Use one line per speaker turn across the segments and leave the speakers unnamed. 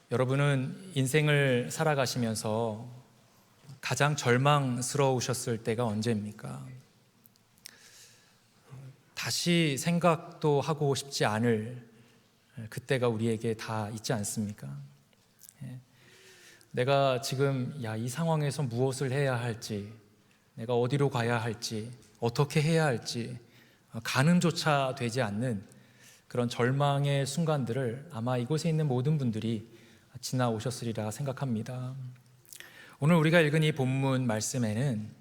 여러분은 인생을 살아가시면서 가장 절망스러우셨을 때가 언제입니까? 다시 생각도 하고 싶지 않을 그때가 우리에게 다 있지 않습니까? 내가 지금 이 상황에서 무엇을 해야 할지, 내가 어디로 가야 할지, 어떻게 해야 할지 가늠조차 되지 않는 그런 절망의 순간들을 아마 이곳에 있는 모든 분들이 지나오셨으리라 생각합니다. 오늘 우리가 읽은 이 본문 말씀에는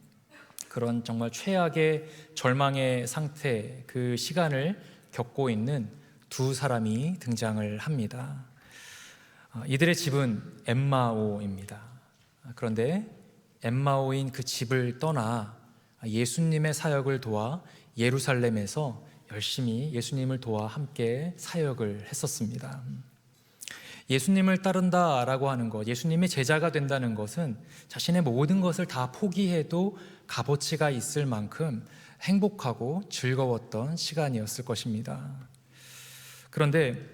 그런 정말 최악의 절망의 상태, 그 시간을 겪고 있는 두 사람이 등장을 합니다. 이들의 집은 엠마오입니다. 그런데 엠마오인 그 집을 떠나 예수님의 사역을 도와 예루살렘에서 열심히 예수님을 도와 함께 사역을 했었습니다. 예수님을 따른다라고 하는 것, 예수님의 제자가 된다는 것은 자신의 모든 것을 다 포기해도 값어치가 있을 만큼 행복하고 즐거웠던 시간이었을 것입니다. 그런데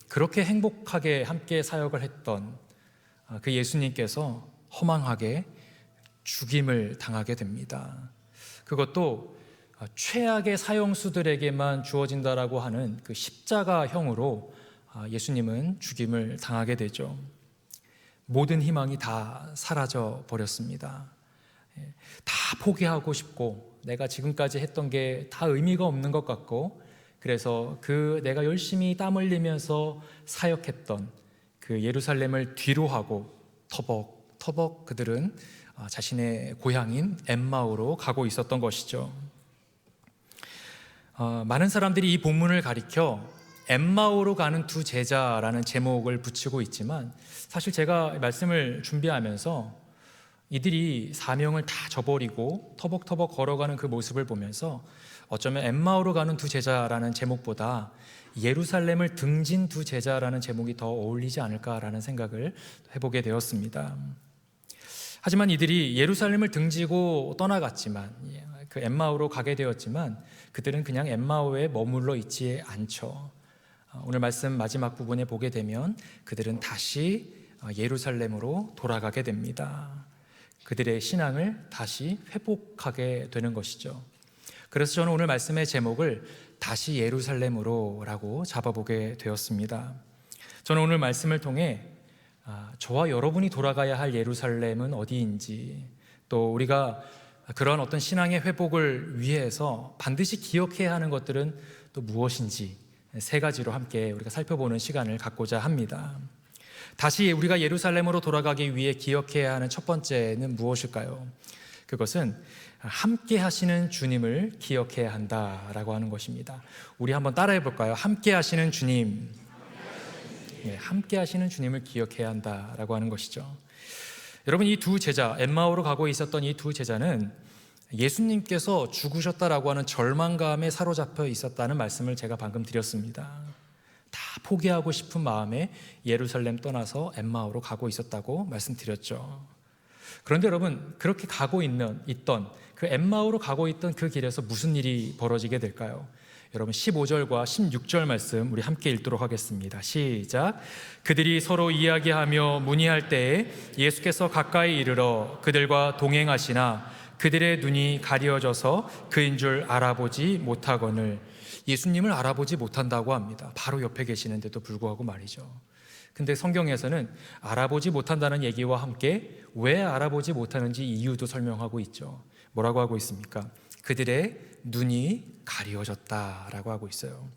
그렇게 행복하게 함께 사역을 했던 그 예수님께서 허망하게 죽임을 당하게 됩니다. 그것도 최악의 사형수들에게만 주어진다라고 하는 그 십자가형으로 예수님은 죽임을 당하게 되죠. 모든 희망이 다 사라져 버렸습니다. 다 포기하고 싶고 내가 지금까지 했던 게 다 의미가 없는 것 같고, 그래서 내가 열심히 땀 흘리면서 사역했던 그 예루살렘을 뒤로하고 터벅터벅 그들은 자신의 고향인 엠마오로 가고 있었던 것이죠. 많은 사람들이 이 본문을 가리켜 엠마오로 가는 두 제자라는 제목을 붙이고 있지만, 사실 제가 말씀을 준비하면서 이들이 사명을 다 저버리고 터벅터벅 걸어가는 그 모습을 보면서 어쩌면 엠마오로 가는 두 제자라는 제목보다 예루살렘을 등진 두 제자라는 제목이 더 어울리지 않을까라는 생각을 해보게 되었습니다. 하지만 이들이 예루살렘을 등지고 떠나갔지만, 그 엠마오로 가게 되었지만 그들은 그냥 엠마오에 머물러 있지 않죠. 오늘 말씀 마지막 부분에 보게 되면 그들은 다시 예루살렘으로 돌아가게 됩니다. 그들의 신앙을 다시 회복하게 되는 것이죠. 그래서 저는 오늘 말씀의 제목을 다시 예루살렘으로 라고 잡아보게 되었습니다. 저는 오늘 말씀을 통해 저와 여러분이 돌아가야 할 예루살렘은 어디인지, 또 우리가 그런 어떤 신앙의 회복을 위해서 반드시 기억해야 하는 것들은 또 무엇인지 세 가지로 함께 우리가 살펴보는 시간을 갖고자 합니다. 다시 우리가 예루살렘으로 돌아가기 위해 기억해야 하는 첫 번째는 무엇일까요? 그것은 함께 하시는 주님을 기억해야 한다라고 하는 것입니다. 우리 한번 따라해 볼까요? 함께 하시는 주님. 함께 하시는 주님을 기억해야 한다라고 하는 것이죠. 여러분, 이 두 제자, 엠마오로 가고 있었던 이 두 제자는 예수님께서 죽으셨다라고 하는 절망감에 사로잡혀 있었다는 말씀을 제가 방금 드렸습니다. 다 포기하고 싶은 마음에 예루살렘 떠나서 엠마오로 가고 있었다고 말씀드렸죠. 그런데 여러분, 그렇게 가고 있던 그 엠마오로 가고 있던 그 길에서 무슨 일이 벌어지게 될까요? 여러분, 15절과 16절 말씀 우리 함께 읽도록 하겠습니다. 시작. 그들이 서로 이야기하며 문의할 때에 예수께서 가까이 이르러 그들과 동행하시나 그들의 눈이 가려져서 그인 줄 알아보지 못하거늘. 예수님을 알아보지 못한다고 합니다. 바로 옆에 계시는데도 불구하고 말이죠. 근데 성경에서는 알아보지 못한다는 얘기와 함께 왜 알아보지 못하는지 이유도 설명하고 있죠. 뭐라고 하고 있습니까? 그들의 눈이 가리워졌다라고 하고 있어요.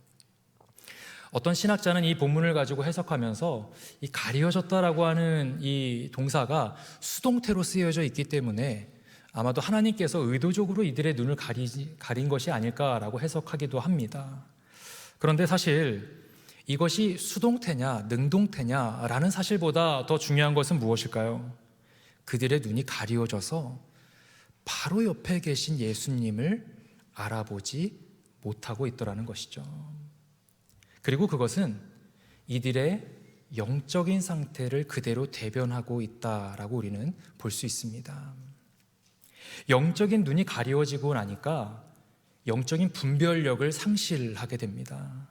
어떤 신학자는 이 본문을 가지고 해석하면서 이 가리워졌다라고 하는 이 동사가 수동태로 쓰여져 있기 때문에 아마도 하나님께서 의도적으로 이들의 눈을 가린 것이 아닐까라고 해석하기도 합니다. 그런데 사실 이것이 수동태냐 능동태냐라는 사실보다 더 중요한 것은 무엇일까요? 그들의 눈이 가리워져서 바로 옆에 계신 예수님을 알아보지 못하고 있더라는 것이죠. 그리고 그것은 이들의 영적인 상태를 그대로 대변하고 있다라고 우리는 볼 수 있습니다. 영적인 눈이 가리워지고 나니까 영적인 분별력을 상실하게 됩니다.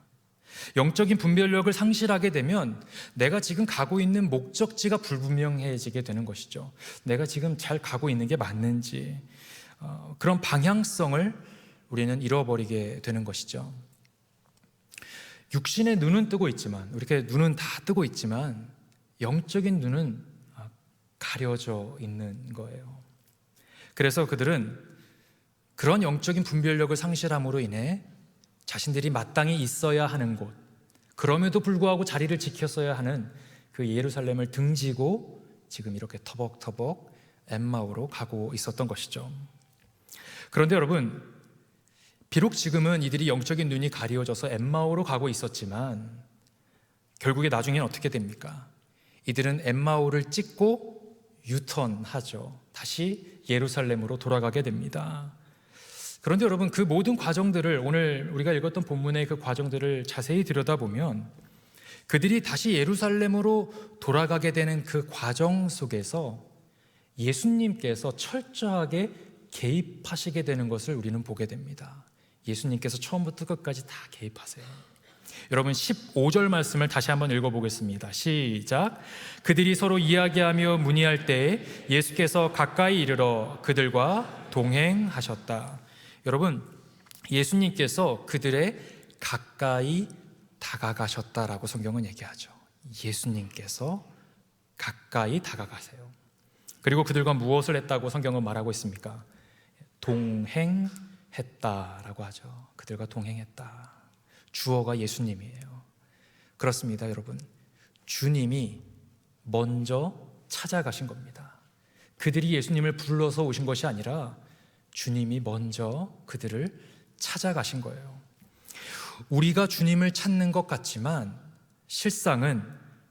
영적인 분별력을 상실하게 되면 내가 지금 가고 있는 목적지가 불분명해지게 되는 것이죠. 내가 지금 잘 가고 있는 게 맞는지, 그런 방향성을 우리는 잃어버리게 되는 것이죠. 육신의 눈은 뜨고 있지만, 이렇게 눈은 다 뜨고 있지만 영적인 눈은 가려져 있는 거예요. 그래서 그들은 그런 영적인 분별력을 상실함으로 인해 자신들이 마땅히 있어야 하는 곳, 그럼에도 불구하고 자리를 지켰어야 하는 그 예루살렘을 등지고 지금 이렇게 터벅터벅 엠마오로 가고 있었던 것이죠. 그런데 여러분, 비록 지금은 이들이 영적인 눈이 가리워져서 엠마오로 가고 있었지만 결국에 나중에는 어떻게 됩니까? 이들은 엠마오를 찍고 유턴하죠. 다시 예루살렘으로 돌아가게 됩니다. 그런데 여러분, 그 모든 과정들을, 오늘 우리가 읽었던 본문의 그 과정들을 자세히 들여다보면 그들이 다시 예루살렘으로 돌아가게 되는 그 과정 속에서 예수님께서 철저하게 개입하시게 되는 것을 우리는 보게 됩니다. 예수님께서 처음부터 끝까지 다 개입하세요. 여러분, 15절 말씀을 다시 한번 읽어보겠습니다. 시작. 그들이 서로 이야기하며 문의할 때에 예수께서 가까이 이르러 그들과 동행하셨다. 여러분, 예수님께서 그들의 가까이 다가가셨다라고 성경은 얘기하죠. 예수님께서 가까이 다가가세요. 그리고 그들과 무엇을 했다고 성경은 말하고 있습니까? 동행했다라고 하죠. 그들과 동행했다. 주어가 예수님이에요. 그렇습니다, 여러분. 주님이 먼저 찾아가신 겁니다. 그들이 예수님을 불러서 오신 것이 아니라 주님이 먼저 그들을 찾아가신 거예요. 우리가 주님을 찾는 것 같지만 실상은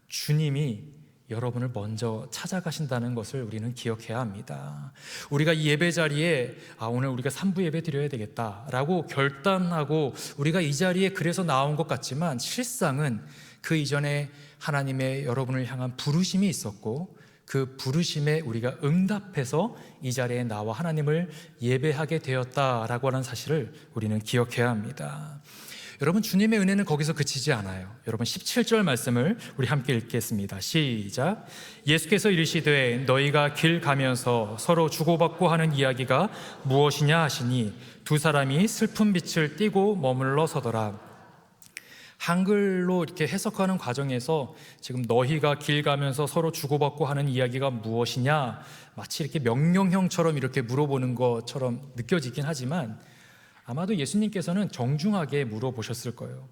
주님이 여러분을 먼저 찾아가신다는 것을 우리는 기억해야 합니다. 우리가 이 예배 자리에 오늘 우리가 3부 예배 드려야 되겠다라고 결단하고 우리가 이 자리에 그래서 나온 것 같지만 실상은 그 이전에 하나님의 여러분을 향한 부르심이 있었고 그 부르심에 우리가 응답해서 이 자리에 나와 하나님을 예배하게 되었다라고 하는 사실을 우리는 기억해야 합니다. 여러분, 주님의 은혜는 거기서 그치지 않아요. 여러분, 17절 말씀을 우리 함께 읽겠습니다. 시작. 예수께서 이르시되 너희가 길 가면서 서로 주고받고 하는 이야기가 무엇이냐 하시니 두 사람이 슬픈 빛을 띠고 머물러 서더라. 한글로 이렇게 해석하는 과정에서 지금 너희가 길 가면서 서로 주고받고 하는 이야기가 무엇이냐, 마치 이렇게 명령형처럼 이렇게 물어보는 것처럼 느껴지긴 하지만 아마도 예수님께서는 정중하게 물어보셨을 거예요.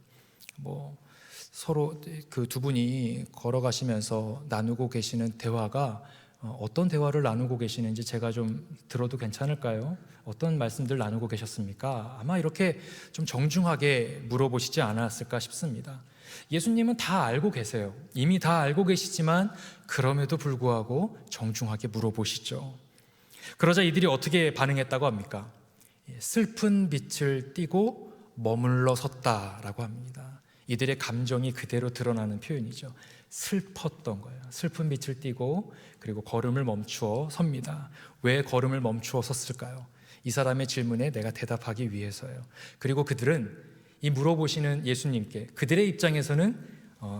서로 그 두 분이 걸어가시면서 나누고 계시는 대화가 어떤 대화를 나누고 계시는지 제가 좀 들어도 괜찮을까요? 어떤 말씀들 나누고 계셨습니까? 아마 이렇게 좀 정중하게 물어보시지 않았을까 싶습니다. 예수님은 다 알고 계세요. 이미 다 알고 계시지만 그럼에도 불구하고 정중하게 물어보시죠. 그러자 이들이 어떻게 반응했다고 합니까? 슬픈 빛을 띠고 머물러 섰다라고 합니다. 이들의 감정이 그대로 드러나는 표현이죠. 슬펐던 거예요. 슬픈 빛을 띠고 그리고 걸음을 멈추어 섭니다. 왜 걸음을 멈추어 섰을까요? 이 사람의 질문에 내가 대답하기 위해서요. 그리고 그들은 이 물어보시는 예수님께, 그들의 입장에서는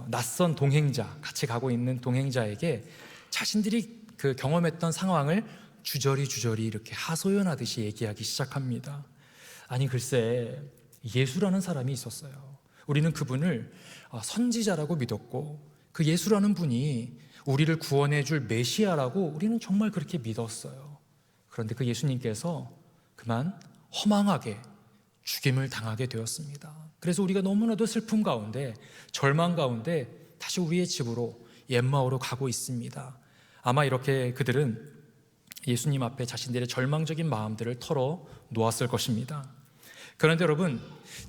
낯선 동행자, 같이 가고 있는 동행자에게 자신들이 그 경험했던 상황을 주저리 이렇게 하소연하듯이 얘기하기 시작합니다. 아니 글쎄, 예수라는 사람이 있었어요. 우리는 그분을 선지자라고 믿었고 그 예수라는 분이 우리를 구원해 줄 메시아라고 우리는 정말 그렇게 믿었어요. 그런데 그 예수님께서 그만 허망하게 죽임을 당하게 되었습니다. 그래서 우리가 너무나도 슬픔 가운데, 절망 가운데 다시 우리의 집으로, 엠마오로 가고 있습니다. 아마 이렇게 그들은 예수님 앞에 자신들의 절망적인 마음들을 털어 놓았을 것입니다. 그런데 여러분,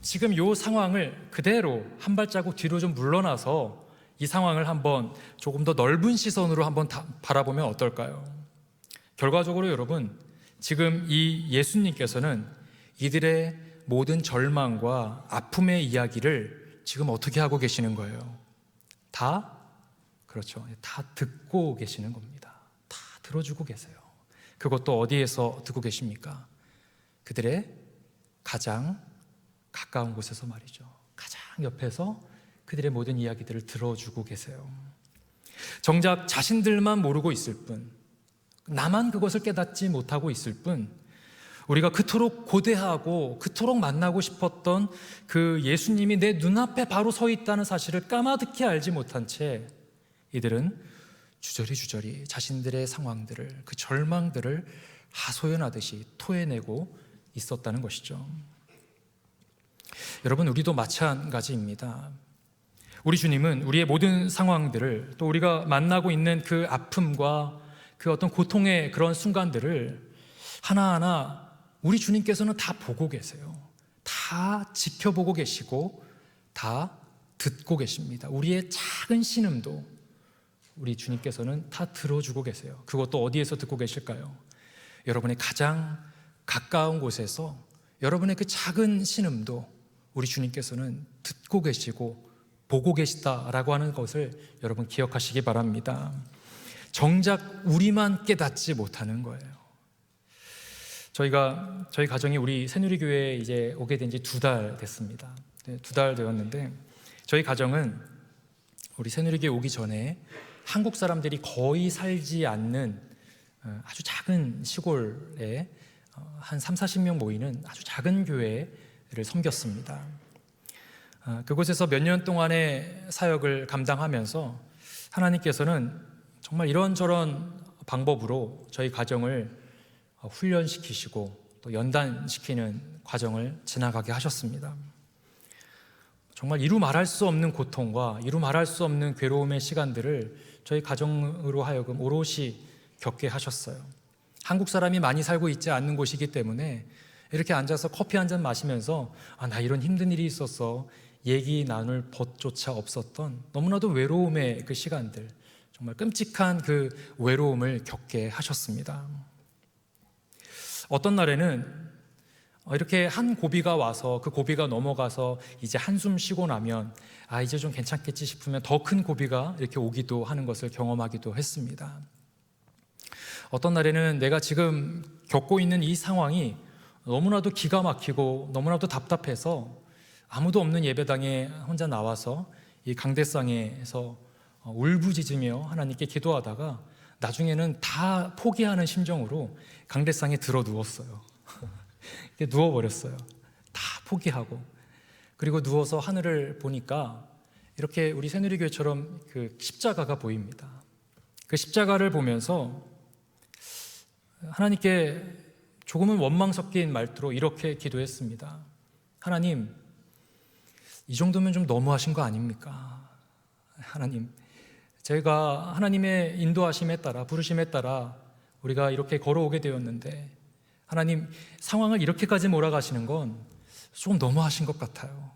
지금 이 상황을 그대로 한 발자국 뒤로 좀 물러나서 이 상황을 한번 조금 더 넓은 시선으로 한번 바라보면 어떨까요? 결과적으로 여러분, 지금 이 예수님께서는 이들의 모든 절망과 아픔의 이야기를 지금 어떻게 하고 계시는 거예요? 그렇죠. 다 듣고 계시는 겁니다. 다 들어주고 계세요. 그것도 어디에서 듣고 계십니까? 그들의 가장 가까운 곳에서 말이죠. 가장 옆에서 그들의 모든 이야기들을 들어주고 계세요. 정작 자신들만 모르고 있을 뿐, 나만 그것을 깨닫지 못하고 있을 뿐, 우리가 그토록 고대하고 그토록 만나고 싶었던 그 예수님이 내 눈앞에 바로 서 있다는 사실을 까마득히 알지 못한 채 이들은 주저리 자신들의 상황들을, 그 절망들을 하소연하듯이 토해내고 있었다는 것이죠. 여러분, 우리도 마찬가지입니다. 우리 주님은 우리의 모든 상황들을, 또 우리가 만나고 있는 그 아픔과 그 어떤 고통의 그런 순간들을 하나하나 우리 주님께서는 다 보고 계세요. 다 지켜보고 계시고 다 듣고 계십니다. 우리의 작은 신음도 우리 주님께서는 다 들어주고 계세요. 그것도 어디에서 듣고 계실까요? 여러분의 가장 가까운 곳에서 여러분의 그 작은 신음도 우리 주님께서는 듣고 계시고 보고 계시다라고 하는 것을 여러분 기억하시기 바랍니다. 정작 우리만 깨닫지 못하는 거예요. 저희 가정이 우리 새누리교회에 이제 오게 된 지 2달 됐습니다. 2달 되었는데 저희 가정은 우리 새누리교회 오기 전에 한국 사람들이 거의 살지 않는 아주 작은 시골에 한 30-40명 모이는 아주 작은 교회를 섬겼습니다. 그곳에서 몇 년 동안의 사역을 감당하면서 하나님께서는 정말 이런저런 방법으로 저희 가정을 훈련시키시고 또 연단시키는 과정을 지나가게 하셨습니다. 정말 이루 말할 수 없는 고통과 이루 말할 수 없는 괴로움의 시간들을 저희 가정으로 하여금 오롯이 겪게 하셨어요. 한국 사람이 많이 살고 있지 않는 곳이기 때문에 이렇게 앉아서 커피 한 잔 마시면서 나 이런 힘든 일이 있었어 얘기 나눌 벗조차 없었던 너무나도 외로움의 그 시간들, 정말 끔찍한 그 외로움을 겪게 하셨습니다. 어떤 날에는 이렇게 한 고비가 와서 그 고비가 넘어가서 이제 한숨 쉬고 나면 이제 좀 괜찮겠지 싶으면 더 큰 고비가 이렇게 오기도 하는 것을 경험하기도 했습니다. 어떤 날에는 내가 지금 겪고 있는 이 상황이 너무나도 기가 막히고 너무나도 답답해서 아무도 없는 예배당에 혼자 나와서 이 강대상에서 울부짖으며 하나님께 기도하다가 나중에는 다 포기하는 심정으로 강대상에 들어 누웠어요. 누워버렸어요. 다 포기하고. 그리고 누워서 하늘을 보니까 이렇게 우리 새누리교회처럼 그 십자가가 보입니다. 그 십자가를 보면서 하나님께 조금은 원망 섞인 말투로 이렇게 기도했습니다. 하나님, 이 정도면 좀 너무하신 거 아닙니까? 하나님, 저희가 하나님의 인도하심에 따라, 부르심에 따라 우리가 이렇게 걸어오게 되었는데 하나님, 상황을 이렇게까지 몰아가시는 건 조금 너무하신 것 같아요.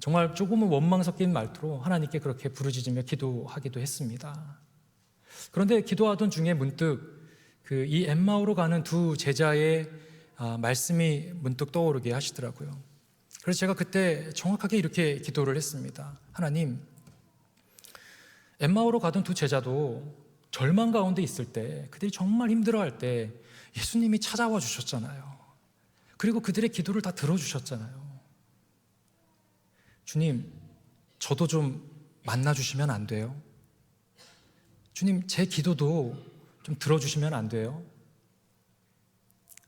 정말 조금은 원망 섞인 말투로 하나님께 그렇게 부르짖으며 기도하기도 했습니다. 그런데 기도하던 중에 문득 이 엠마오로 가는 2 제자의 말씀이 문득 떠오르게 하시더라고요. 그래서 제가 그때 정확하게 이렇게 기도를 했습니다. 하나님, 엠마오로 가던 2 제자도 절망 가운데 있을 때, 그들이 정말 힘들어할 때 예수님이 찾아와 주셨잖아요. 그리고 그들의 기도를 다 들어주셨잖아요. 주님, 저도 좀 만나주시면 안 돼요? 주님, 제 기도도 좀 들어주시면 안 돼요?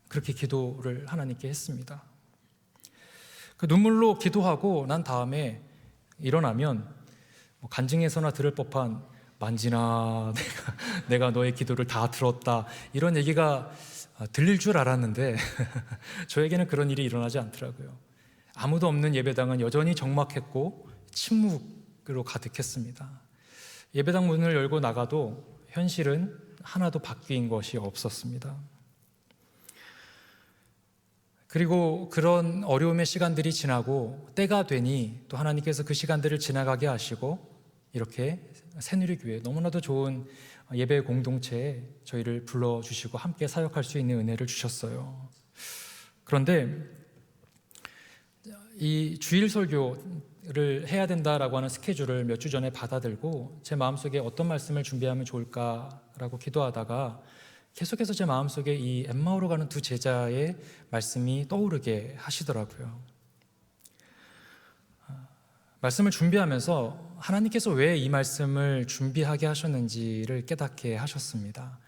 그렇게 기도를 하나님께 했습니다. 그 눈물로 기도하고 난 다음에 일어나면 간증에서나 들을 법한 만진아, 내가 너의 기도를 다 들었다, 이런 얘기가 들릴 줄 알았는데 저에게는 그런 일이 일어나지 않더라고요. 아무도 없는 예배당은 여전히 적막했고 침묵으로 가득했습니다. 예배당 문을 열고 나가도 현실은 하나도 바뀐 것이 없었습니다. 그리고 그런 어려움의 시간들이 지나고 때가 되니 또 하나님께서 그 시간들을 지나가게 하시고 이렇게 새누리교회, 너무나도 좋은 예배 공동체에 저희를 불러주시고 함께 사역할 수 있는 은혜를 주셨어요. 그런데 이 주일 설교를 해야 된다라고 하는 스케줄을 몇 주 전에 받아들고 제 마음속에 어떤 말씀을 준비하면 좋을까라고 기도하다가 계속해서 제 마음속에 이 엠마오로 가는 2 제자의 말씀이 떠오르게 하시더라고요. 말씀을 준비하면서 하나님께서 왜 이 말씀을 준비하게 하셨는지를 깨닫게 하셨습니다.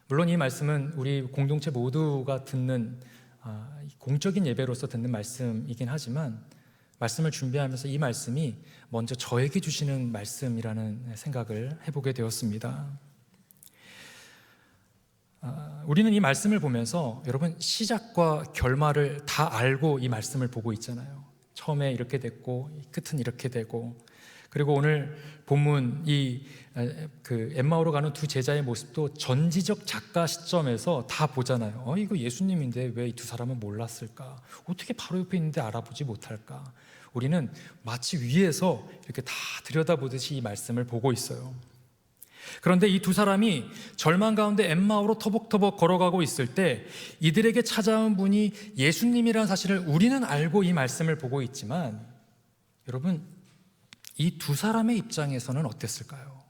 물론 이 말씀은 우리 공동체 모두가 듣는 공적인 예배로서 듣는 말씀이긴 하지만 말씀을 준비하면서 이 말씀이 먼저 저에게 주시는 말씀이라는 생각을 해보게 되었습니다. 우리는 이 말씀을 보면서 여러분 시작과 결말을 다 알고 이 말씀을 보고 있잖아요. 처음에 이렇게 됐고 끝은 이렇게 되고, 그리고 오늘 본문 엠마오로 가는 두 제자의 모습도 전지적 작가 시점에서 다 보잖아요. 이거 예수님인데 왜 이 두 사람은 몰랐을까? 어떻게 바로 옆에 있는데 알아보지 못할까? 우리는 마치 위에서 이렇게 다 들여다보듯이 이 말씀을 보고 있어요. 그런데 이 두 사람이 절망 가운데 엠마오로 터벅터벅 걸어가고 있을 때 이들에게 찾아온 분이 예수님이라는 사실을 우리는 알고 이 말씀을 보고 있지만, 여러분, 이 두 사람의 입장에서는 어땠을까요?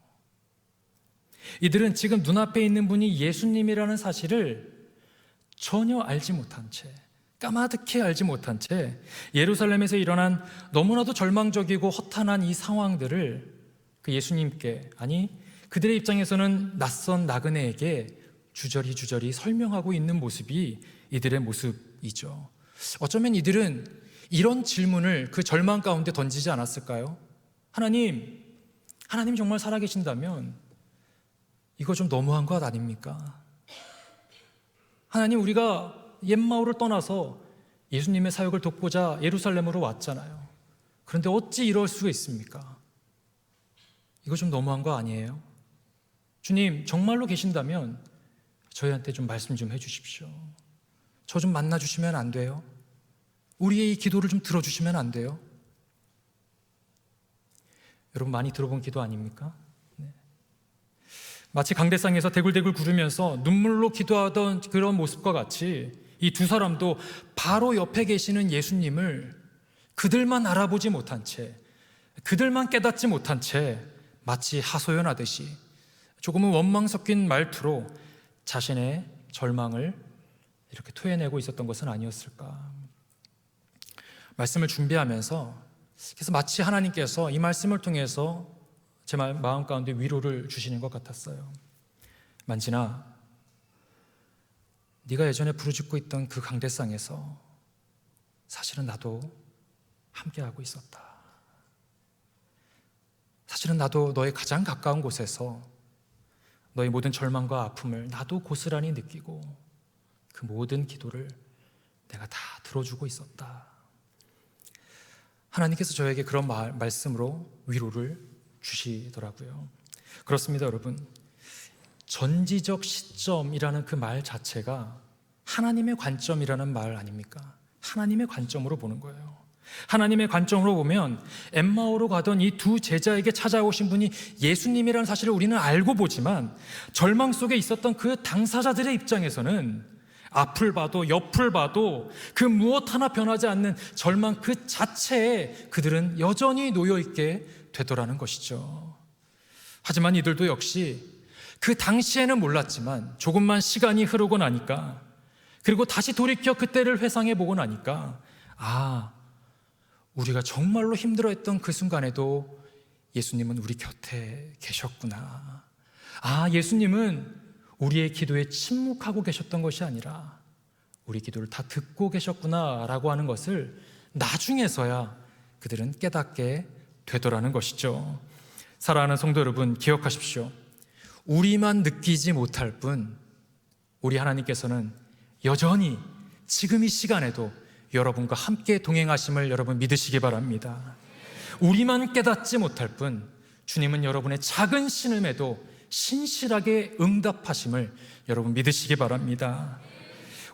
이들은 지금 눈앞에 있는 분이 예수님이라는 사실을 전혀 알지 못한 채, 까마득히 알지 못한 채 예루살렘에서 일어난 너무나도 절망적이고 허탄한 이 상황들을 그 예수님께, 아니 그들의 입장에서는 낯선 나그네에게 주저리 설명하고 있는 모습이 이들의 모습이죠. 어쩌면 이들은 이런 질문을 그 절망 가운데 던지지 않았을까요? 하나님 정말 살아계신다면 이거 좀 너무한 것 아닙니까? 하나님, 우리가 엠마오를 떠나서 예수님의 사역을 돕고자 예루살렘으로 왔잖아요. 그런데 어찌 이럴 수가 있습니까? 이거 좀 너무한 거 아니에요? 주님, 정말로 계신다면 저희한테 좀 말씀 좀 해주십시오. 저 좀 만나주시면 안 돼요? 우리의 이 기도를 좀 들어주시면 안 돼요? 여러분, 많이 들어본 기도 아닙니까? 네. 마치 강대상에서 대굴대굴 구르면서 눈물로 기도하던 그런 모습과 같이 이 두 사람도 바로 옆에 계시는 예수님을 그들만 알아보지 못한 채, 그들만 깨닫지 못한 채 마치 하소연하듯이 조금은 원망 섞인 말투로 자신의 절망을 이렇게 토해내고 있었던 것은 아니었을까. 말씀을 준비하면서 그래서 마치 하나님께서 이 말씀을 통해서 제 마음 가운데 위로를 주시는 것 같았어요. 만진아, 네가 예전에 부르짖고 있던 그 강대상에서 사실은 나도 함께하고 있었다. 사실은 나도 너의 가장 가까운 곳에서 너의 모든 절망과 아픔을 나도 고스란히 느끼고 그 모든 기도를 내가 다 들어주고 있었다. 하나님께서 저에게 그런 말씀으로 위로를 주시더라고요. 그렇습니다, 여러분. 전지적 시점이라는 그 말 자체가 하나님의 관점이라는 말 아닙니까? 하나님의 관점으로 보는 거예요. 하나님의 관점으로 보면 엠마오로 가던 이 두 제자에게 찾아오신 분이 예수님이라는 사실을 우리는 알고 보지만, 절망 속에 있었던 그 당사자들의 입장에서는 앞을 봐도 옆을 봐도 그 무엇 하나 변하지 않는 절망 그 자체에 그들은 여전히 놓여있게 되더라는 것이죠. 하지만 이들도 역시 그 당시에는 몰랐지만 조금만 시간이 흐르고 나니까, 그리고 다시 돌이켜 그때를 회상해 보고 나니까, 우리가 정말로 힘들어했던 그 순간에도 예수님은 우리 곁에 계셨구나. 예수님은 우리의 기도에 침묵하고 계셨던 것이 아니라 우리 기도를 다 듣고 계셨구나라고 하는 것을 나중에서야 그들은 깨닫게 되더라는 것이죠. 사랑하는 성도 여러분, 기억하십시오. 우리만 느끼지 못할 뿐 우리 하나님께서는 여전히 지금 이 시간에도 여러분과 함께 동행하심을 여러분 믿으시기 바랍니다. 우리만 깨닫지 못할 뿐 주님은 여러분의 작은 신음에도 신실하게 응답하심을 여러분 믿으시기 바랍니다.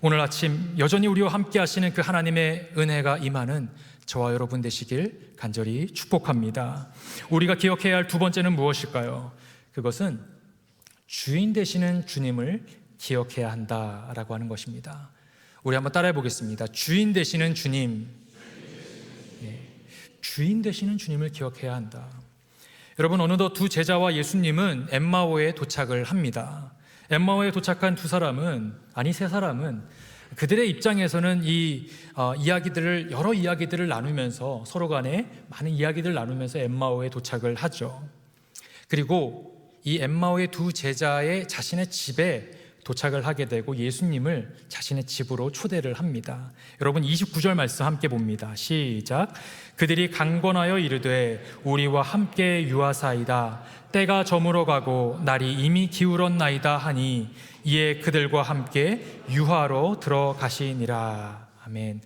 오늘 아침 여전히 우리와 함께 하시는 그 하나님의 은혜가 임하는 저와 여러분 되시길 간절히 축복합니다. 우리가 기억해야 할 두 번째는 무엇일까요? 그것은 주인 되시는 주님을 기억해야 한다라고 하는 것입니다. 우리 한번 따라해 보겠습니다. 주인 되시는 주님, 주인 되시는 주님을 기억해야 한다. 여러분, 어느덧 두 제자와 예수님은 엠마오에 도착을 합니다. 엠마오에 도착한 세 사람은 그들의 입장에서는 이 여러 이야기들을 나누면서 서로 간에 많은 이야기들을 나누면서 엠마오에 도착을 하죠. 그리고 이 엠마오의 두 제자의 자신의 집에 도착을 하게 되고 예수님을 자신의 집으로 초대를 합니다. 여러분 29절 말씀 함께 봅니다. 시작. 그들이 강권하여 이르되 우리와 함께 유하사이다. 때가 저물어 가고 날이 이미 기울었나이다 하니 이에 그들과 함께 유하로 들어가시니라. 아멘.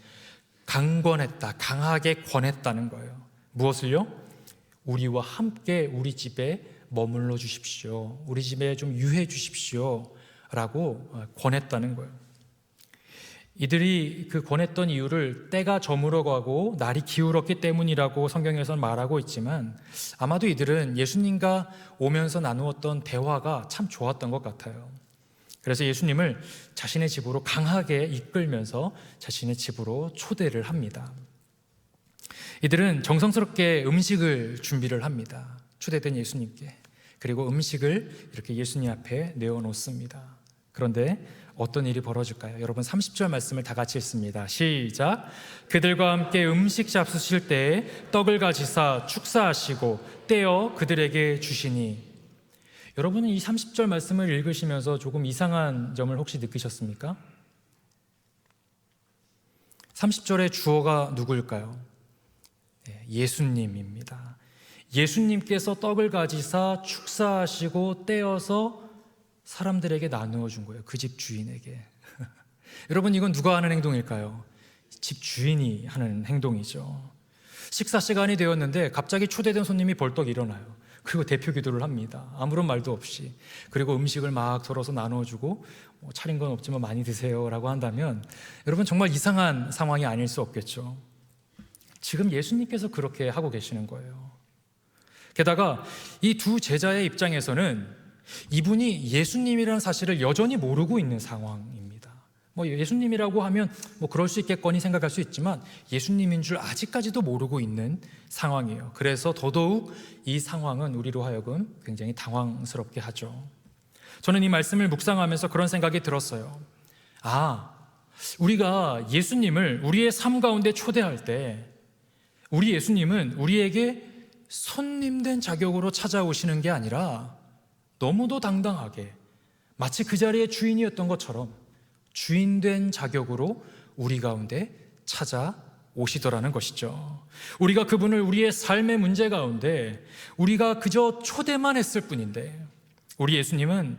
강권했다. 강하게 권했다는 거예요. 무엇을요? 우리와 함께 우리 집에 머물러 주십시오. 우리 집에 좀 유해 주십시오. 라고 권했다는 거예요. 이들이 그 권했던 이유를 때가 저물어 가고 날이 기울었기 때문이라고 성경에서는 말하고 있지만 아마도 이들은 예수님과 오면서 나누었던 대화가 참 좋았던 것 같아요. 그래서 예수님을 자신의 집으로 강하게 이끌면서 자신의 집으로 초대를 합니다. 이들은 정성스럽게 음식을 준비를 합니다. 초대된 예수님께. 그리고 음식을 이렇게 예수님 앞에 내어놓습니다. 그런데 어떤 일이 벌어질까요? 여러분 30절 말씀을 다 같이 읽습니다. 시작. 그들과 함께 음식 잡수실 때에 떡을 가지사 축사하시고 떼어 그들에게 주시니. 여러분은 이 30절 말씀을 읽으시면서 조금 이상한 점을 혹시 느끼셨습니까? 30절의 주어가 누구일까요? 예수님입니다. 예수님께서 떡을 가지사 축사하시고 떼어서 사람들에게 나누어 준 거예요. 그 집 주인에게. 여러분 이건 누가 하는 행동일까요? 집 주인이 하는 행동이죠. 식사 시간이 되었는데 갑자기 초대된 손님이 벌떡 일어나요. 그리고 대표 기도를 합니다. 아무런 말도 없이. 그리고 음식을 막 덜어서 나눠주고 차린 건 없지만 많이 드세요 라고 한다면 여러분 정말 이상한 상황이 아닐 수 없겠죠. 지금 예수님께서 그렇게 하고 계시는 거예요. 게다가 이 두 제자의 입장에서는 이분이 예수님이라는 사실을 여전히 모르고 있는 상황입니다. 예수님이라고 하면 그럴 수 있겠거니 생각할 수 있지만 예수님인 줄 아직까지도 모르고 있는 상황이에요. 그래서 더더욱 이 상황은 우리로 하여금 굉장히 당황스럽게 하죠. 저는 이 말씀을 묵상하면서 그런 생각이 들었어요. 우리가 예수님을 우리의 삶 가운데 초대할 때 우리 예수님은 우리에게 손님된 자격으로 찾아오시는 게 아니라 너무도 당당하게 마치 그 자리의 주인이었던 것처럼 주인된 자격으로 우리 가운데 찾아오시더라는 것이죠. 우리가 그분을 우리의 삶의 문제 가운데 우리가 그저 초대만 했을 뿐인데 우리 예수님은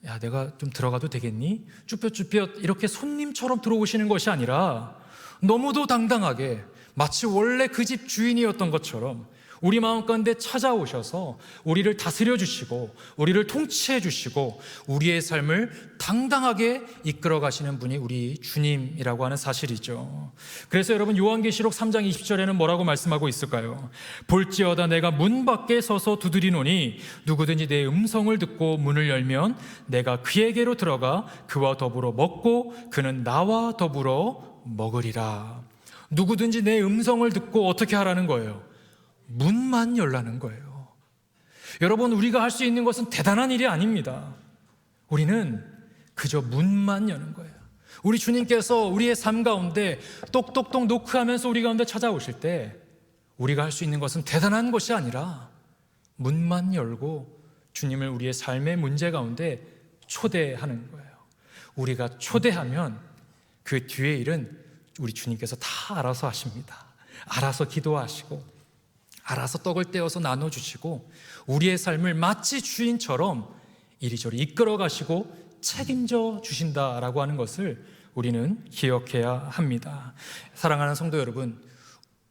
야 내가 좀 들어가도 되겠니? 쭈뼛쭈뼛 이렇게 손님처럼 들어오시는 것이 아니라 너무도 당당하게 마치 원래 그 집 주인이었던 것처럼 우리 마음 가운데 찾아오셔서 우리를 다스려 주시고 우리를 통치해 주시고 우리의 삶을 당당하게 이끌어 가시는 분이 우리 주님이라고 하는 사실이죠. 그래서 여러분 요한계시록 3장 20절에는 뭐라고 말씀하고 있을까요? 볼지어다 내가 문 밖에 서서 두드리노니 누구든지 내 음성을 듣고 문을 열면 내가 그에게로 들어가 그와 더불어 먹고 그는 나와 더불어 먹으리라. 누구든지 내 음성을 듣고 어떻게 하라는 거예요? 문만 열라는 거예요. 여러분 우리가 할 수 있는 것은 대단한 일이 아닙니다. 우리는 그저 문만 여는 거예요. 우리 주님께서 우리의 삶 가운데 똑똑똑 노크하면서 우리 가운데 찾아오실 때 우리가 할 수 있는 것은 대단한 것이 아니라 문만 열고 주님을 우리의 삶의 문제 가운데 초대하는 거예요. 우리가 초대하면 그 뒤의 일은 우리 주님께서 다 알아서 하십니다. 알아서 기도하시고 알아서 떡을 떼어서 나눠주시고 우리의 삶을 마치 주인처럼 이리저리 이끌어 가시고 책임져 주신다라고 하는 것을 우리는 기억해야 합니다. 사랑하는 성도 여러분,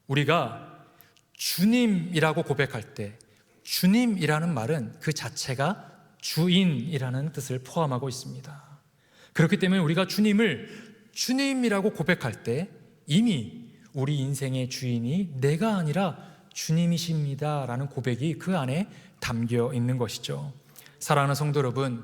우리가 주님이라고 고백할 때 주님이라는 말은 그 자체가 주인이라는 뜻을 포함하고 있습니다. 그렇기 때문에 우리가 주님을 주님이라고 고백할 때 이미 우리 인생의 주인이 내가 아니라 주님이십니다 라는 고백이 그 안에 담겨 있는 것이죠. 사랑하는 성도 여러분,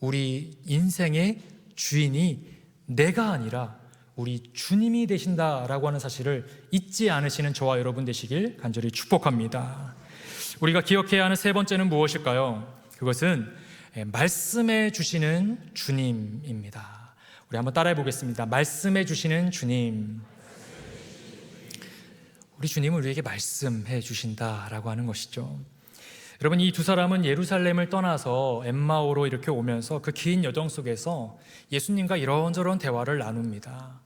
우리 인생의 주인이 내가 아니라 우리 주님이 되신다라고 하는 사실을 잊지 않으시는 저와 여러분 되시길 간절히 축복합니다. 우리가 기억해야 하는 세 번째는 무엇일까요? 그것은 말씀해 주시는 주님입니다. 우리 한번 따라해 보겠습니다. 말씀해 주시는 주님. 우리 주님은 우리에게 말씀해 주신다라고 하는 것이죠. 여러분, 이 두 사람은 예루살렘을 떠나서 엠마오로 이렇게 오면서 그 긴 여정 속에서 예수님과 이런저런 대화를 나눕니다.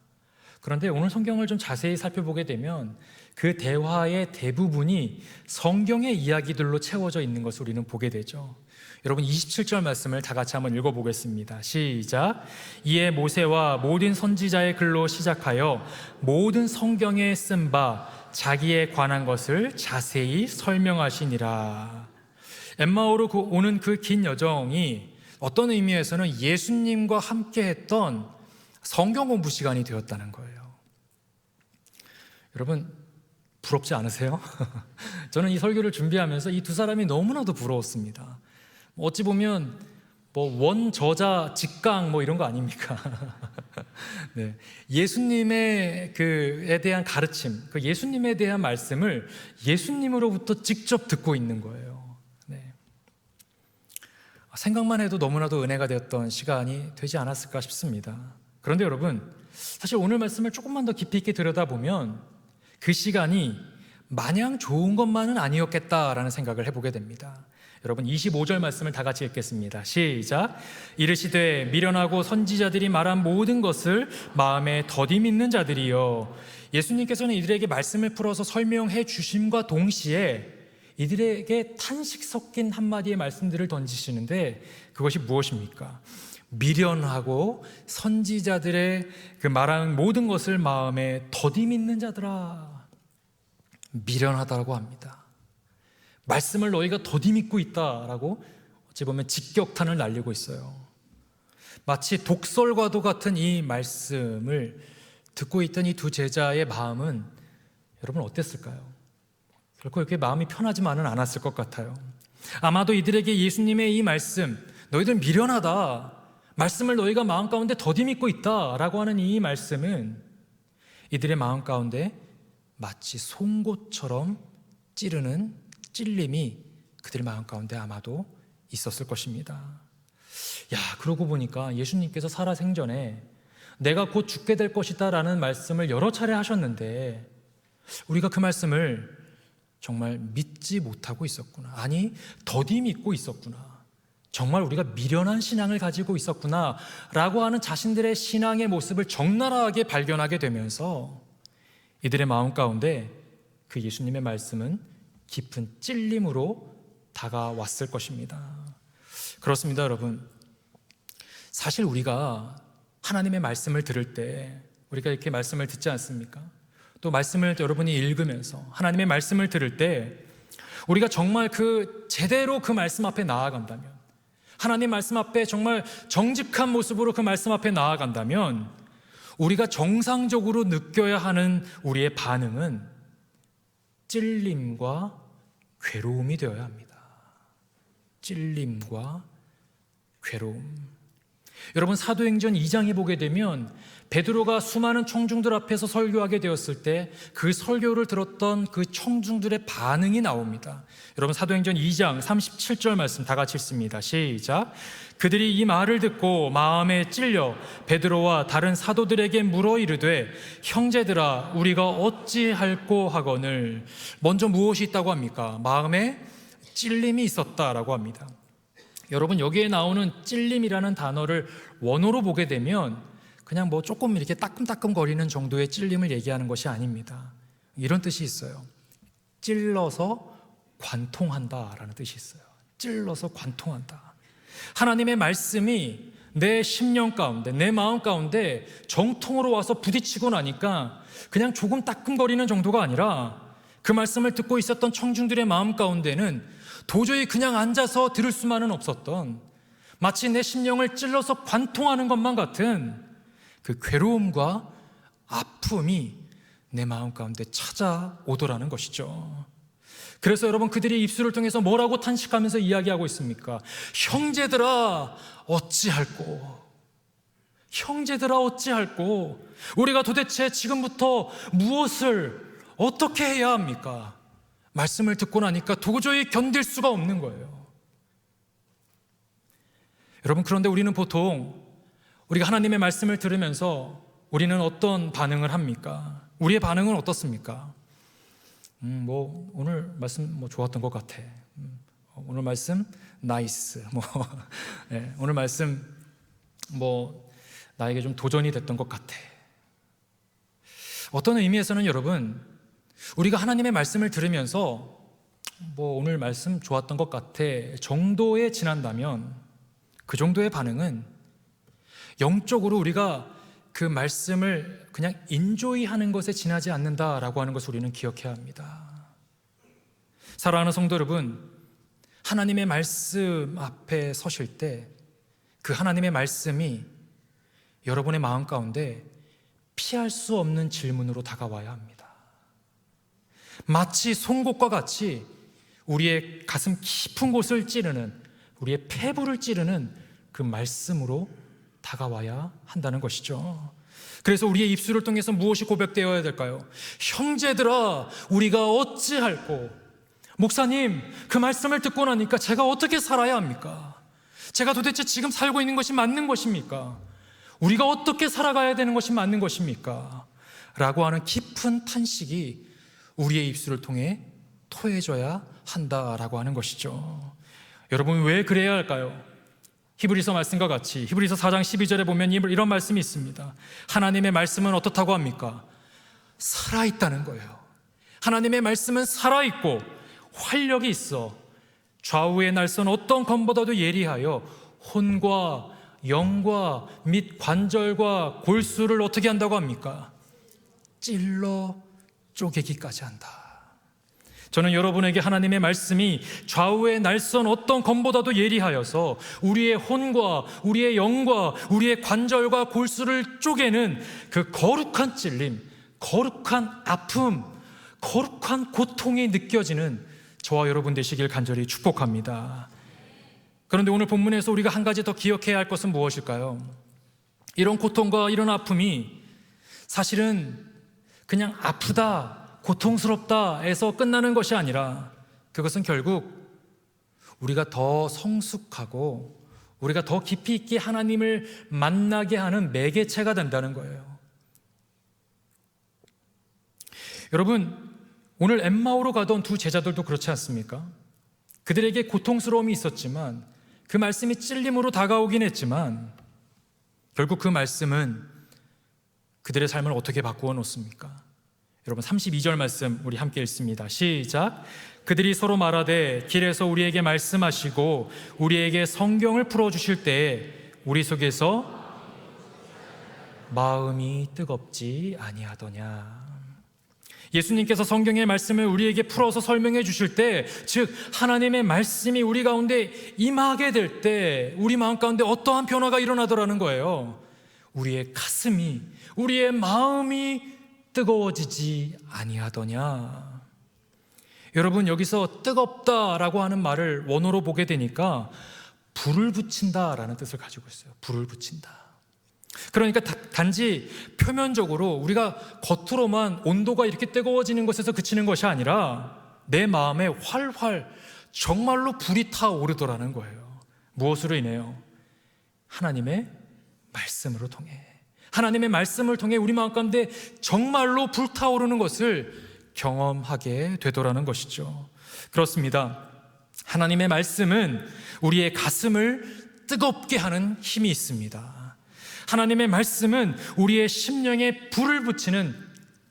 그런데 오늘 성경을 좀 자세히 살펴보게 되면 그 대화의 대부분이 성경의 이야기들로 채워져 있는 것을 우리는 보게 되죠. 여러분, 27절 말씀을 다 같이 한번 읽어보겠습니다. 시작. 이에 모세와 모든 선지자의 글로 시작하여 모든 성경에 쓴 바 자기에 관한 것을 자세히 설명하시니라. 엠마오로 오는 그 긴 여정이 어떤 의미에서는 예수님과 함께 했던 성경 공부 시간이 되었다는 거예요. 여러분, 부럽지 않으세요? 저는 이 설교를 준비하면서 이 두 사람이 너무나도 부러웠습니다. 어찌 보면 원저자 직강 이런 거 아닙니까? 네. 예수님의 그에 대한 가르침, 그 예수님에 대한 말씀을 예수님으로부터 직접 듣고 있는 거예요. 네. 생각만 해도 너무나도 은혜가 되었던 시간이 되지 않았을까 싶습니다. 그런데 여러분, 사실 오늘 말씀을 조금만 더 깊이 있게 들여다보면 그 시간이 마냥 좋은 것만은 아니었겠다라는 생각을 해보게 됩니다. 여러분, 25절 말씀을 다 같이 읽겠습니다. 시작. 이르시되 미련하고 선지자들이 말한 모든 것을 마음에 더디 믿는 자들이여. 예수님께서는 이들에게 말씀을 풀어서 설명해 주심과 동시에 이들에게 탄식 섞인 한마디의 말씀들을 던지시는데, 그것이 무엇입니까? 미련하고 선지자들의 그 말한 모든 것을 마음에 더디 믿는 자들아. 미련하다고 합니다. 말씀을 너희가 더디 믿고 있다라고 어찌 보면 직격탄을 날리고 있어요. 마치 독설과도 같은 이 말씀을 듣고 있던 이 두 제자의 마음은 여러분 어땠을까요? 결코 이렇게 마음이 편하지만은 않았을 것 같아요. 아마도 이들에게 예수님의 이 말씀, 너희들 미련하다, 말씀을 너희가 마음 가운데 더디 믿고 있다라고 하는 이 말씀은 이들의 마음 가운데 마치 송곳처럼 찌르는 찔림이 그들 마음 가운데 아마도 있었을 것입니다. 그러고 보니까 예수님께서 살아생전에 내가 곧 죽게 될 것이다 라는 말씀을 여러 차례 하셨는데 우리가 그 말씀을 정말 믿지 못하고 있었구나. 아니, 더디 믿고 있었구나. 정말 우리가 미련한 신앙을 가지고 있었구나 라고 하는 자신들의 신앙의 모습을 적나라하게 발견하게 되면서 이들의 마음 가운데 그 예수님의 말씀은 깊은 찔림으로 다가왔을 것입니다. 그렇습니다, 여러분. 사실 우리가 하나님의 말씀을 들을 때 우리가 이렇게 말씀을 듣지 않습니까? 또 말씀을 여러분이 읽으면서 하나님의 말씀을 들을 때 우리가 정말 제대로 그 말씀 앞에 나아간다면, 하나님 말씀 앞에 정말 정직한 모습으로 그 말씀 앞에 나아간다면 우리가 정상적으로 느껴야 하는 우리의 반응은 찔림과 괴로움이 되어야 합니다. 찔림과 괴로움. 여러분, 사도행전 2장에 보게 되면 베드로가 수많은 청중들 앞에서 설교하게 되었을 때 그 설교를 들었던 그 청중들의 반응이 나옵니다. 여러분, 사도행전 2장 37절 말씀 다 같이 읽습니다. 시작. 그들이 이 말을 듣고 마음에 찔려 베드로와 다른 사도들에게 물어 이르되 형제들아 우리가 어찌할꼬 하거늘. 먼저 무엇이 있다고 합니까? 마음에 찔림이 있었다라고 합니다. 여러분, 여기에 나오는 찔림이라는 단어를 원어로 보게 되면 그냥 조금 이렇게 따끔따끔거리는 정도의 찔림을 얘기하는 것이 아닙니다. 이런 뜻이 있어요. 찔러서 관통한다라는 뜻이 있어요. 찔러서 관통한다. 하나님의 말씀이 내 심령 가운데, 내 마음 가운데 정통으로 와서 부딪히고 나니까 그냥 조금 따끔거리는 정도가 아니라 그 말씀을 듣고 있었던 청중들의 마음 가운데는 도저히 그냥 앉아서 들을 수만은 없었던, 마치 내 심령을 찔러서 관통하는 것만 같은 그 괴로움과 아픔이 내 마음 가운데 찾아오더라는 것이죠. 그래서 여러분, 그들이 입술을 통해서 뭐라고 탄식하면서 이야기하고 있습니까? 형제들아 어찌할꼬. 형제들아 어찌할꼬. 우리가 도대체 지금부터 무엇을 어떻게 해야 합니까? 말씀을 듣고 나니까 도저히 견딜 수가 없는 거예요. 여러분, 그런데 우리는 보통 우리가 하나님의 말씀을 들으면서 우리는 어떤 반응을 합니까? 우리의 반응은 어떻습니까? 오늘 말씀 좋았던 것 같아. 오늘 말씀 나이스. 네, 오늘 말씀 나에게 좀 도전이 됐던 것 같아. 어떤 의미에서는 여러분, 우리가 하나님의 말씀을 들으면서 오늘 말씀 좋았던 것 같아 정도에 지난다면 그 정도의 반응은 영적으로 우리가 그 말씀을 그냥 인조이하는 것에 지나지 않는다라고 하는 것을 우리는 기억해야 합니다. 사랑하는 성도 여러분, 하나님의 말씀 앞에 서실 때 그 하나님의 말씀이 여러분의 마음 가운데 피할 수 없는 질문으로 다가와야 합니다. 마치 송곳과 같이 우리의 가슴 깊은 곳을 찌르는, 우리의 폐부를 찌르는 그 말씀으로 다가와야 한다는 것이죠. 그래서 우리의 입술을 통해서 무엇이 고백되어야 될까요? 형제들아, 우리가 어찌할꼬? 목사님, 그 말씀을 듣고 나니까 제가 어떻게 살아야 합니까? 제가 도대체 지금 살고 있는 것이 맞는 것입니까? 우리가 어떻게 살아가야 되는 것이 맞는 것입니까? 라고 하는 깊은 탄식이 우리의 입술을 통해 토해져야 한다라고 하는 것이죠. 여러분, 왜 그래야 할까요? 히브리서 말씀과 같이 히브리서 4장 12절에 보면 이런 말씀이 있습니다. 하나님의 말씀은 어떻다고 합니까? 살아있다는 거예요. 하나님의 말씀은 살아있고 활력이 있어 좌우의 날선 어떤 검보다도 예리하여 혼과 영과 및 관절과 골수를 어떻게 한다고 합니까? 찔러 쪼개기까지 한다. 저는 여러분에게 하나님의 말씀이 좌우의 날선 어떤 검보다도 예리하여서 우리의 혼과 우리의 영과 우리의 관절과 골수를 쪼개는 그 거룩한 찔림, 거룩한 아픔, 거룩한 고통이 느껴지는 저와 여러분 되시길 간절히 축복합니다. 그런데 오늘 본문에서 우리가 한 가지 더 기억해야 할 것은 무엇일까요? 이런 고통과 이런 아픔이 사실은 그냥 아프다, 고통스럽다에서 끝나는 것이 아니라 그것은 결국 우리가 더 성숙하고 우리가 더 깊이 있게 하나님을 만나게 하는 매개체가 된다는 거예요. 여러분, 오늘 엠마오로 가던 두 제자들도 그렇지 않습니까? 그들에게 고통스러움이 있었지만 그 말씀이 찔림으로 다가오긴 했지만 결국 그 말씀은 그들의 삶을 어떻게 바꾸어 놓습니까? 여러분, 32절 말씀 우리 함께 읽습니다. 시작. 그들이 서로 말하되 길에서 우리에게 말씀하시고 우리에게 성경을 풀어주실 때에 우리 속에서 마음이 뜨겁지 아니하더냐. 예수님께서 성경의 말씀을 우리에게 풀어서 설명해 주실 때, 즉 하나님의 말씀이 우리 가운데 임하게 될 때 우리 마음 가운데 어떠한 변화가 일어나더라는 거예요. 우리의 가슴이, 우리의 마음이 뜨거워지지 아니하더냐. 여러분, 여기서 뜨겁다라고 하는 말을 원어로 보게 되니까 불을 붙인다라는 뜻을 가지고 있어요. 불을 붙인다. 그러니까 단지 표면적으로 우리가 겉으로만 온도가 이렇게 뜨거워지는 것에서 그치는 것이 아니라 내 마음에 활활 정말로 불이 타오르더라는 거예요. 무엇으로 인해요? 하나님의 말씀으로 통해. 하나님의 말씀을 통해 우리 마음 가운데 정말로 불타오르는 것을 경험하게 되더라는 것이죠. 그렇습니다. 하나님의 말씀은 우리의 가슴을 뜨겁게 하는 힘이 있습니다. 하나님의 말씀은 우리의 심령에 불을 붙이는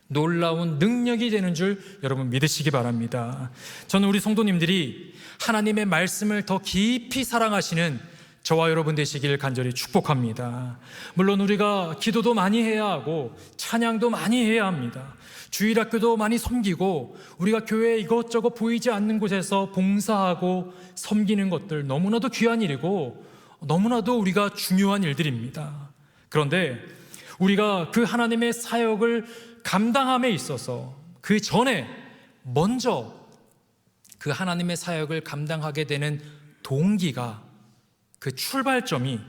놀라운 능력이 되는 줄 여러분 믿으시기 바랍니다. 저는 우리 성도님들이 하나님의 말씀을 더 깊이 사랑하시는 저와 여러분 되시길 간절히 축복합니다. 물론 우리가 기도도 많이 해야 하고 찬양도 많이 해야 합니다. 주일학교도 많이 섬기고 우리가 교회에 이것저것 보이지 않는 곳에서 봉사하고 섬기는 것들 너무나도 귀한 일이고 너무나도 우리가 중요한 일들입니다. 그런데 우리가 그 하나님의 사역을 감당함에 있어서 그 전에 먼저 그 하나님의 사역을 감당하게 되는 동기가, 그 출발점이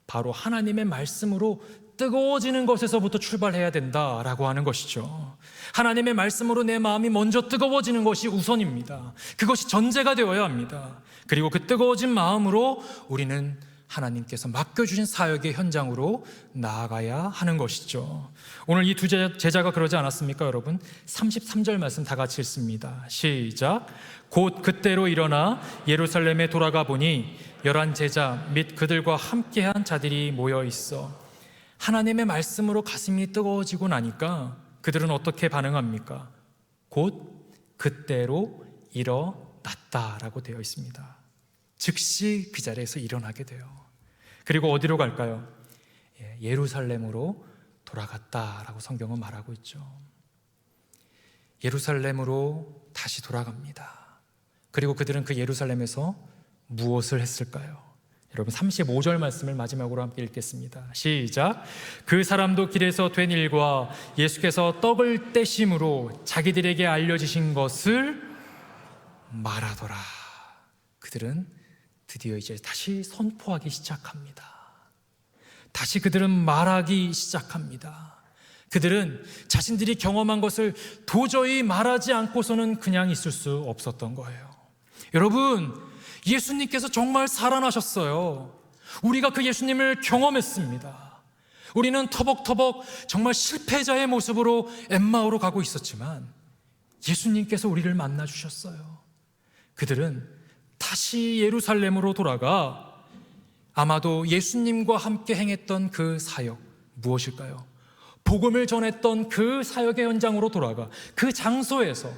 바로 하나님의 말씀으로 뜨거워지는 것에서부터 출발해야 된다라고 하는 것이죠. 하나님의 말씀으로 내 마음이 먼저 뜨거워지는 것이 우선입니다. 그것이 전제가 되어야 합니다. 그리고 그 뜨거워진 마음으로 우리는 하나님께서 맡겨주신 사역의 현장으로 나아가야 하는 것이죠. 오늘 이 두 제자가 그러지 않았습니까, 여러분? 33절 말씀 다 같이 읽습니다. 시작. 곧 그때로 일어나 예루살렘에 돌아가 보니 11 제자 및 그들과 함께한 자들이 모여 있어. 하나님의 말씀으로 가슴이 뜨거워지고 나니까 그들은 어떻게 반응합니까? 곧 그때로 일어났다라고 되어 있습니다. 즉시 그 자리에서 일어나게 돼요. 그리고 어디로 갈까요? 예루살렘으로 돌아갔다라고 성경은 말하고 있죠. 예루살렘으로 다시 돌아갑니다. 그리고 그들은 그 예루살렘에서 무엇을 했을까요? 여러분 35절 말씀을 마지막으로 함께 읽겠습니다. 시작. 그 사람도 길에서 된 일과 예수께서 떡을 떼심으로 자기들에게 알려지신 것을 말하더라. 그들은 드디어 이제 다시 선포하기 시작합니다. 다시 그들은 말하기 시작합니다. 그들은 자신들이 경험한 것을 도저히 말하지 않고서는 그냥 있을 수 없었던 거예요. 여러분, 예수님께서 정말 살아나셨어요. 우리가 그 예수님을 경험했습니다. 우리는 터벅터벅 정말 실패자의 모습으로 엠마오로 가고 있었지만 예수님께서 우리를 만나 주셨어요. 그들은 다시 예루살렘으로 돌아가 아마도 예수님과 함께 행했던 그 사역, 무엇일까요? 복음을 전했던 그 사역의 현장으로 돌아가 그 장소에서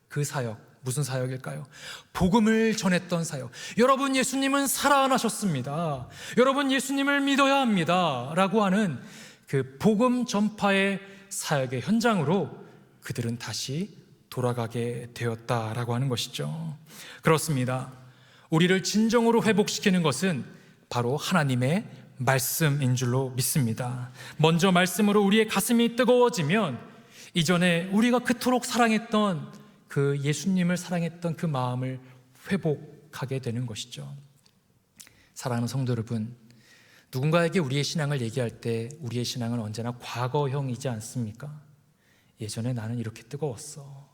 그 사역, 무슨 사역일까요? 복음을 전했던 사역. 여러분, 예수님은 살아나셨습니다. 여러분, 예수님을 믿어야 합니다 라고 하는 그 복음 전파의 사역의 현장으로 그들은 다시 돌아가게 되었다라고 하는 것이죠. 그렇습니다. 우리를 진정으로 회복시키는 것은 바로 하나님의 말씀인 줄로 믿습니다. 먼저 말씀으로 우리의 가슴이 뜨거워지면 이전에 우리가 그토록 사랑했던 그 예수님을 사랑했던 그 마음을 회복하게 되는 것이죠. 사랑하는 성도 여러분, 누군가에게 우리의 신앙을 얘기할 때 우리의 신앙은 언제나 과거형이지 않습니까? 예전에 나는 이렇게 뜨거웠어.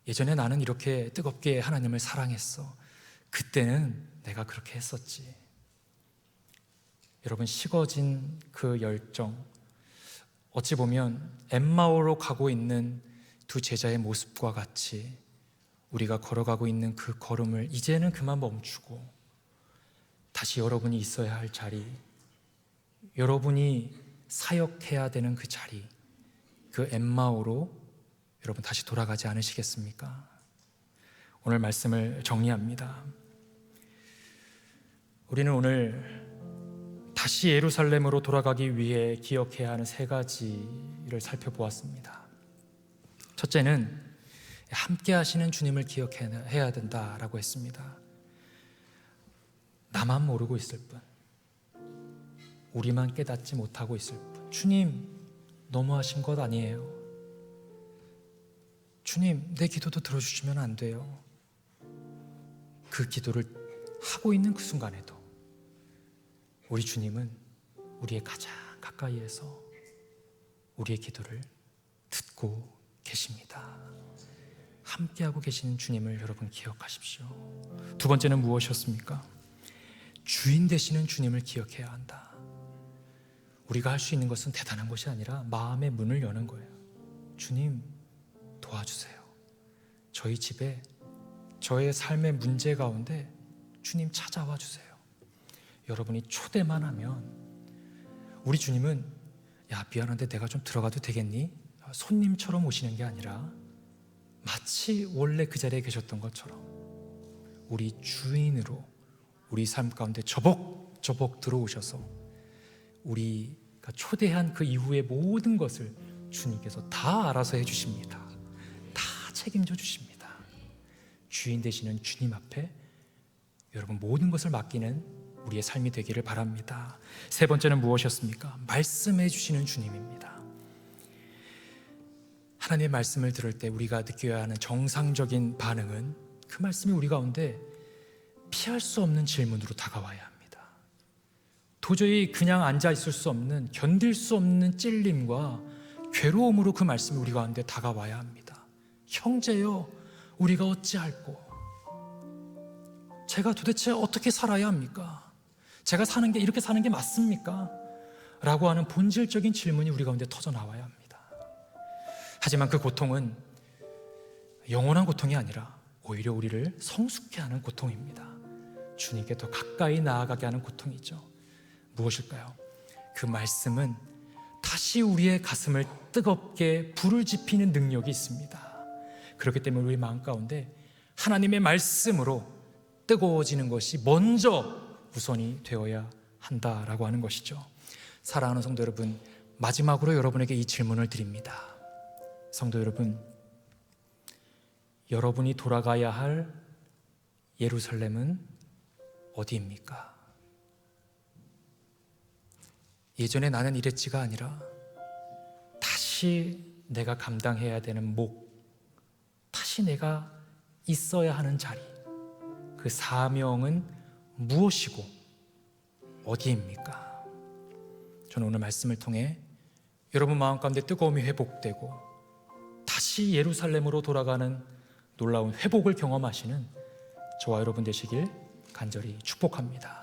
예전에 나는 이렇게 뜨겁게 하나님을 사랑했어. 그때는 내가 그렇게 했었지. 여러분, 식어진 그 열정, 어찌 보면 엠마오로 가고 있는 두 제자의 모습과 같이 우리가 걸어가고 있는 그 걸음을 이제는 그만 멈추고 다시 여러분이 있어야 할 자리, 여러분이 사역해야 되는 그 자리, 그 엠마오로 여러분 다시 돌아가지 않으시겠습니까? 오늘 말씀을 정리합니다. 우리는 오늘 다시 예루살렘으로 돌아가기 위해 기억해야 하는 3가지를 살펴보았습니다. 첫째는 함께 하시는 주님을 기억해야 된다라고 했습니다. 나만 모르고 있을 뿐, 우리만 깨닫지 못하고 있을 뿐, 주님 너무하신 것 아니에요. 주님, 내 기도도 들어주시면 안 돼요. 그 기도를 하고 있는 그 순간에도 우리 주님은 우리의 가장 가까이에서 우리의 기도를 듣고 계십니다. 함께하고 계시는 주님을 여러분 기억하십시오. 두 번째는 무엇이었습니까? 주인 되시는 주님을 기억해야 한다. 우리가 할 수 있는 것은 대단한 것이 아니라 마음의 문을 여는 거예요. 주님 도와주세요. 저희 집에 저의 삶의 문제 가운데 주님 찾아와 주세요. 여러분이 초대만 하면 우리 주님은 야, 미안한데 내가 좀 들어가도 되겠니? 손님처럼 오시는 게 아니라 마치 원래 그 자리에 계셨던 것처럼 우리 주인으로 우리 삶 가운데 저벅저벅 들어오셔서 우리가 초대한 그 이후의 모든 것을 주님께서 다 알아서 해주십니다. 다 책임져 주십니다. 주인 되시는 주님 앞에 여러분 모든 것을 맡기는 우리의 삶이 되기를 바랍니다. 세 번째는 무엇이었습니까? 말씀해 주시는 주님입니다. 하나님의 말씀을 들을 때 우리가 느껴야 하는 정상적인 반응은 그 말씀이 우리 가운데 피할 수 없는 질문으로 다가와야 합니다. 도저히 그냥 앉아 있을 수 없는, 견딜 수 없는 찔림과 괴로움으로 그 말씀이 우리 가운데 다가와야 합니다. 형제여, 우리가 어찌할꼬? 제가 도대체 어떻게 살아야 합니까? 제가 사는 게 이렇게 사는 게 맞습니까? 라고 하는 본질적인 질문이 우리 가운데 터져 나와야 합니다. 하지만 그 고통은 영원한 고통이 아니라 오히려 우리를 성숙케 하는 고통입니다. 주님께 더 가까이 나아가게 하는 고통이죠. 무엇일까요? 그 말씀은 다시 우리의 가슴을 뜨겁게 불을 지피는 능력이 있습니다. 그렇기 때문에 우리 마음 가운데 하나님의 말씀으로 뜨거워지는 것이 먼저 우선이 되어야 한다라고 하는 것이죠. 사랑하는 성도 여러분, 마지막으로 여러분에게 이 질문을 드립니다. 성도 여러분, 여러분이 돌아가야 할 예루살렘은 어디입니까? 예전에 나는 이랬지가 아니라 다시 내가 감당해야 되는 목, 다시 내가 있어야 하는 자리, 그 사명은 무엇이고 어디입니까? 저는 오늘 말씀을 통해 여러분 마음 가운데 뜨거움이 회복되고 다시 예루살렘으로 돌아가는 놀라운 회복을 경험하시는 저와 여러분 되시길 간절히 축복합니다.